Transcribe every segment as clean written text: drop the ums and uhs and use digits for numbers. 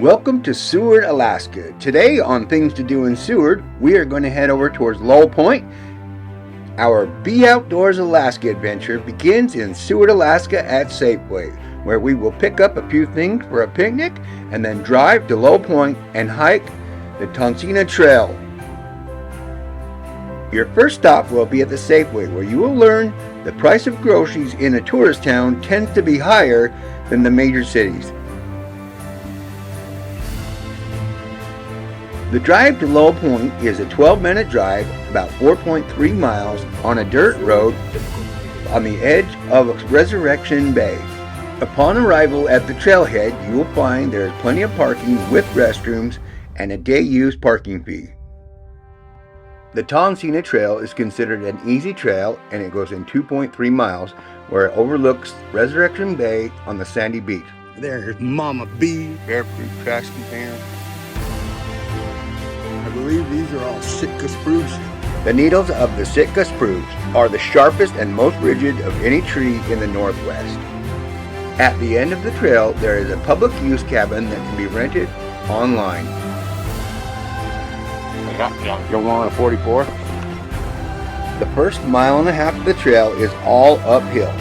Welcome to Seward, Alaska. Today on Things to Do in Seward, we are going to head over towards Lowell Point. Our Be Outdoors Alaska adventure begins in Seward, Alaska at Safeway, where we will pick up a few things for a picnic and then drive to Lowell Point and hike the Tonsina Trail. Your first stop will be at the Safeway, where you will learn the price of groceries in a tourist town tends to be higher than the major cities. The drive to Lowell Point is a 12-minute drive, about 4.3 miles, on a dirt road on the edge of Resurrection Bay. Upon arrival at the trailhead, you will find there is plenty of parking with restrooms and a day-use parking fee. The Tonsina Trail is considered an easy trail, and it goes in 2.3 miles, where it overlooks Resurrection Bay on the sandy beach. There's Mama B, barefoot trash container. I believe these are all Sitka spruce. The needles of the Sitka spruce are the sharpest and most rigid of any tree in the Northwest. At the end of the trail, there is a public use cabin that can be rented online. You want a 44? The first mile and a half of the trail is all uphill.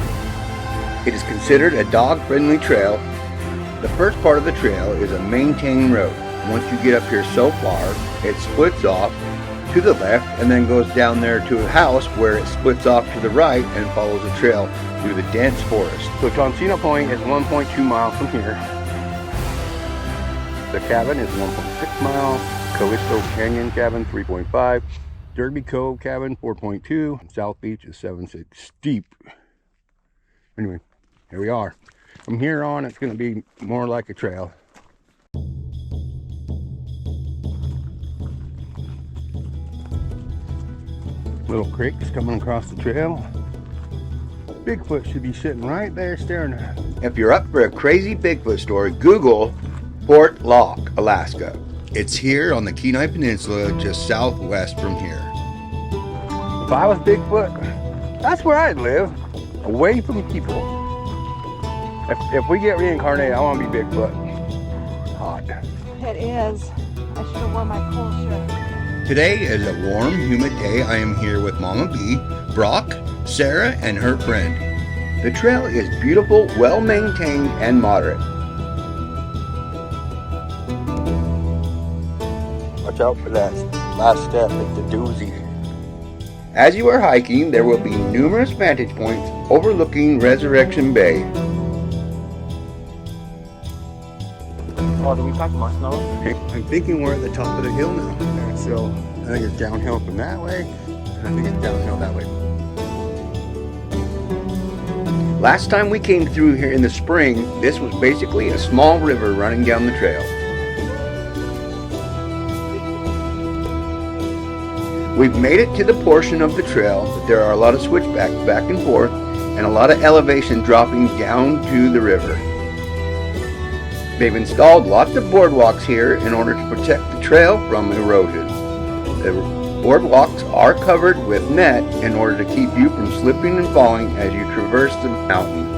It is considered a dog-friendly trail. The first part of the trail is a maintained road. Once you get up here so far, it splits off to the left and then goes down there to a house where it splits off to the right and follows the trail through the dense forest. So Tonsina Point is 1.2 miles from here. The cabin is 1.6 miles. Callisto Canyon Cabin 3.5. Derby Cove Cabin 4.2. South Beach is 7.6. Steep. Anyway, here we are. From here on, it's going to be more like a trail. Little creeks coming across the trail. Bigfoot should be sitting right there staring at us. If you're up for a crazy Bigfoot story, Google Fort Locke, Alaska. It's here on the Kenai Peninsula, just southwest from here. If I was Bigfoot, that's where I'd live, away from people. If we get reincarnated, I want to be Bigfoot. Hot. It is. I should have worn my cool shirt. Today is a warm, humid day. I am here with Mama B, Brock, Sarah, and her friend. The trail is beautiful, well-maintained, and moderate. Watch out for that last step, it's a doozy. As you are hiking, there will be numerous vantage points overlooking Resurrection Bay. Oh, do we talk about snow? I'm thinking we're at the top of the hill now. And so I think it's downhill from that way, and I think it's downhill that way. Last time we came through here in the spring, this was basically a small river running down the trail. We've made it to the portion of the trail that there are a lot of switchbacks back and forth and a lot of elevation dropping down to the river. They've installed lots of boardwalks here in order to protect the trail from erosion. The boardwalks are covered with net in order to keep you from slipping and falling as you traverse the mountain.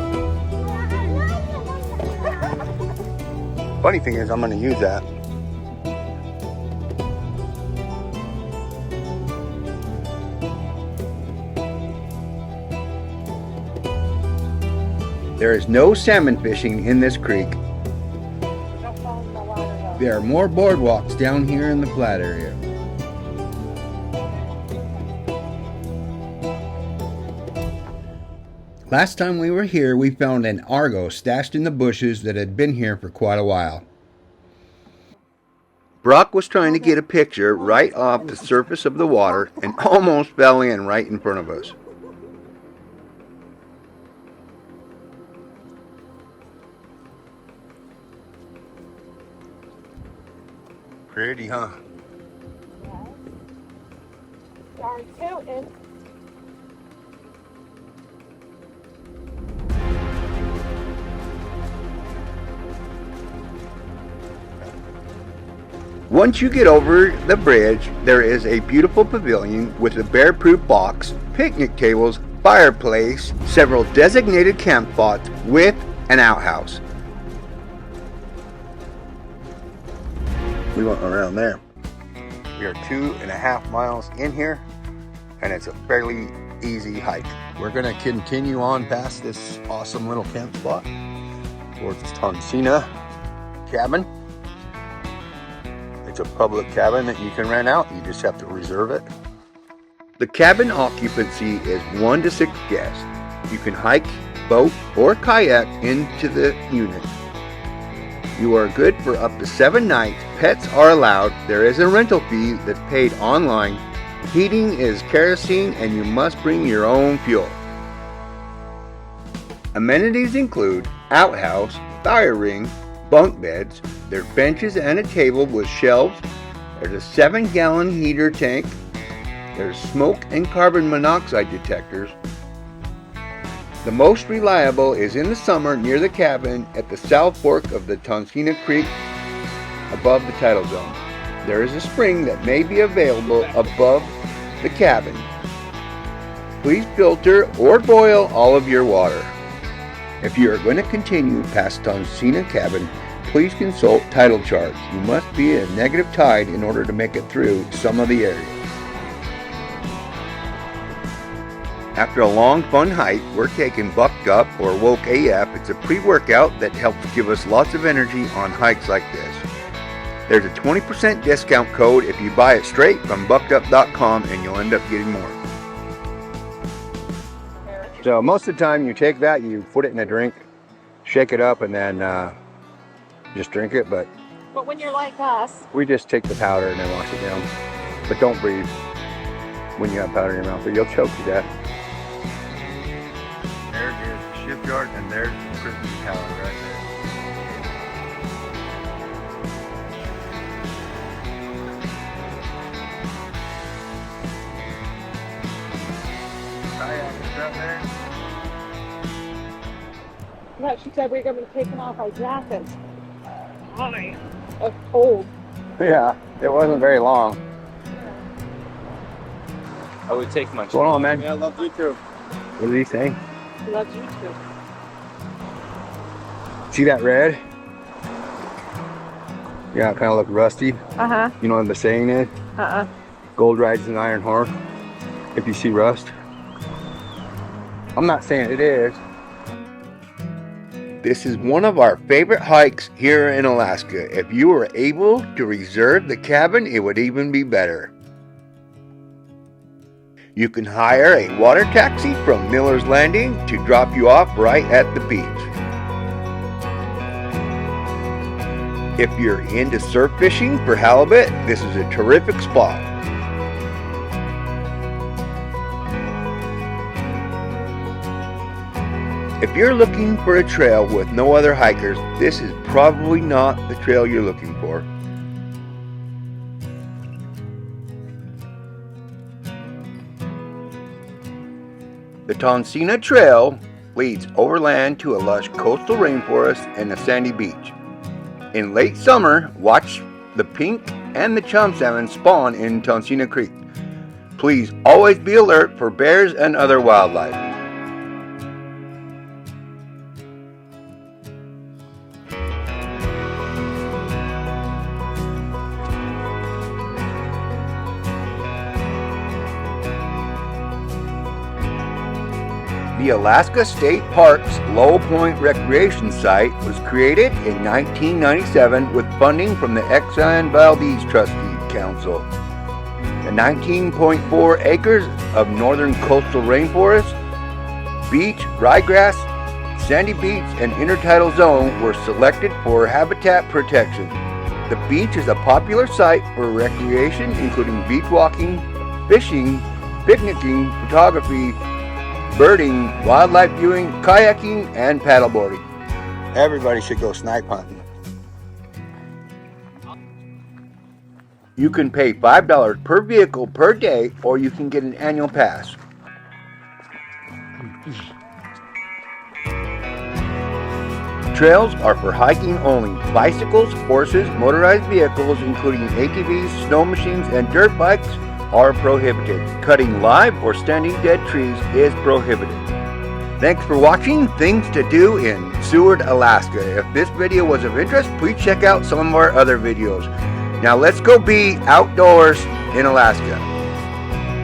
Funny thing is, I'm going to use that. There is no salmon fishing in this creek. There are more boardwalks down here in the flat area. Last time we were here, we found an Argo stashed in the bushes that had been here for quite a while. Brock was trying to get a picture right off the surface of the water and almost fell in right in front of us. Pretty, huh? Sorry, tootin'. Once you get over the bridge, there is a beautiful pavilion with a bear-proof box, picnic tables, fireplace, several designated camp spots with an outhouse. We went around there. We are 2.5 miles in here, and it's a fairly easy hike. We're gonna continue on past this awesome little camp spot towards this Tonsina cabin. It's a public cabin that you can rent out. You just have to reserve it. The cabin occupancy is 1 to 6 guests. You can hike, boat, or kayak into the unit. You are good for up to 7 nights. Pets are allowed. There is a rental fee that's paid online. Heating is kerosene, and you must bring your own fuel. Amenities include outhouse, fire ring, bunk beds. There's benches and a table with shelves. There's a 7-gallon heater tank. There's smoke and carbon monoxide detectors. The most reliable is in the summer near the cabin at the south fork of the Tonsina Creek above the tidal zone. There is a spring that may be available above the cabin. Please filter or boil all of your water. If you are going to continue past Tonsina cabin, please consult tidal charts. You must be at a negative tide in order to make it through some of the areas. After a long fun hike, we're taking Bucked Up or Woke AF. It's a pre-workout that helps give us lots of energy on hikes like this. There's a 20% discount code if you buy it straight from buckedup.com, and you'll end up getting more. So most of the time you take that, you put it in a drink, shake it up, and then just drink it. But when you're like us, we just take the powder and then wash it down. But don't breathe when you have powder in your mouth, or you'll choke to death. There is the shipyard, and there's the prison tower right there. no, she said we were going to be taking off our jackets. Why? It's cold. Yeah, it wasn't very long. I would take my. What's going on, man? Yeah, I love you too. What did he say? She loves you too. See that red? Yeah, it kind of look rusty. Uh-huh. You know what the saying is? Uh-uh. Gold rides an iron horse. If you see rust. I'm not saying it is. This is one of our favorite hikes here in Alaska. If you were able to reserve the cabin, it would even be better. You can hire a water taxi from Miller's Landing to drop you off right at the beach. If you're into surf fishing for halibut, this is a terrific spot. If you're looking for a trail with no other hikers, this is probably not the trail you're looking for. The Tonsina Trail leads overland to a lush coastal rainforest and a sandy beach. In late summer, watch the pink and the chum salmon spawn in Tonsina Creek. Please always be alert for bears and other wildlife. The Alaska State Parks Low Point Recreation Site was created in 1997 with funding from the Exxon Valdez Trustee Council. The 19.4 acres of northern coastal rainforest, beach, ryegrass, sandy beach, and intertidal zone were selected for habitat protection. The beach is a popular site for recreation, including beach walking, fishing, picnicking, photography, birding, wildlife viewing, kayaking, and paddleboarding. Everybody should go snipe hunting. You can pay $5 per vehicle per day, or you can get an annual pass. Trails are for hiking only. Bicycles, horses, motorized vehicles, including ATVs, snow machines, and dirt bikes, are prohibited. Cutting live or standing dead trees is prohibited. Thanks for watching Things to Do in Seward, Alaska. If this video was of interest, please check out some of our other videos. Now let's go be outdoors in Alaska.